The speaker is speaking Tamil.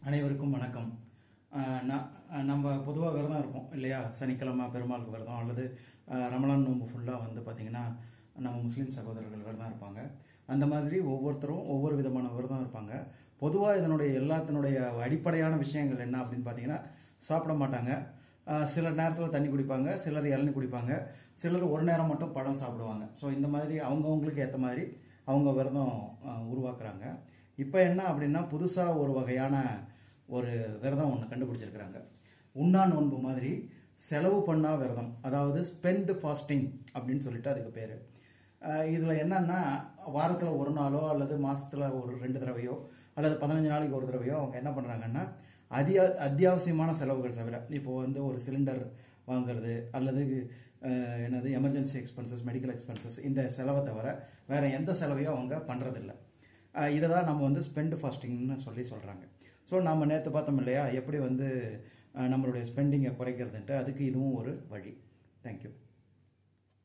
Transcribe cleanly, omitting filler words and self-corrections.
அனைவருக்கும் வணக்கம். நம்ம பொதுவாக விரதம் இருப்போம் இல்லையா? சனிக்கிழமை பெருமாளுக்கு விரதம் அல்லது ரமலான் நோன்பு ஃபுல்லாக பார்த்தீங்கன்னா நம்ம முஸ்லீம் சகோதரர்கள் விரதம் இருப்பாங்க. அந்த மாதிரி ஒவ்வொருத்தரும் ஒவ்வொரு விதமான விரதம் இருப்பாங்க. பொதுவாக இதனுடைய எல்லாத்தினுடைய அடிப்படையான விஷயங்கள் என்ன அப்படின்னு பார்த்தீங்கன்னா, சாப்பிட மாட்டாங்க, சில நேரத்தில் தண்ணி குடிப்பாங்க, சிலர் இளநீ குடிப்பாங்க, சிலர் ஒரு நேரம் மட்டும் பழம் சாப்பிடுவாங்க. ஸோ இந்த மாதிரி அவங்கவுங்களுக்கு ஏற்ற மாதிரி அவங்க விரதம் உருவாக்குறாங்க. இப்போ என்ன அப்படின்னா, புதுசாக ஒரு வகையான ஒரு விரதம் ஒன்று கண்டுபிடிச்சிருக்கிறாங்க. உண்ணா நோன்பு மாதிரி செலவு பண்ணா விரதம், அதாவது ஸ்பெண்ட் ஃபாஸ்டிங் அப்படின்னு சொல்லிட்டு அதுக்கு பேர். இதில் என்னன்னா, வாரத்தில் ஒரு நாளோ அல்லது மாதத்தில் ஒரு 2 தடவையோ அல்லது 15 நாளைக்கு ஒரு தடவையோ அவங்க என்ன பண்ணுறாங்கன்னா, அத்தியாவசியமான செலவுகள் தவிர, இப்போ ஒரு சிலிண்டர் வாங்குறது அல்லது எமர்ஜென்சி எக்ஸ்பென்சஸ், மெடிக்கல் எக்ஸ்பென்சஸ், இந்த செலவை தவிர வேற எந்த செலவையும் அவங்க பண்ணுறதில்ல. இதை தான் நம்ம ஸ்பெண்ட் ஃபாஸ்டிங்னு சொல்கிறாங்க. ஸோ நம்ம நேற்று பார்த்தோம் இல்லையா, எப்படி நம்மளுடைய ஸ்பெண்டிங்கை குறைக்கிறதுன்ட்டு, அதுக்கு இதுவும் ஒரு வழி. தேங்க்யூ.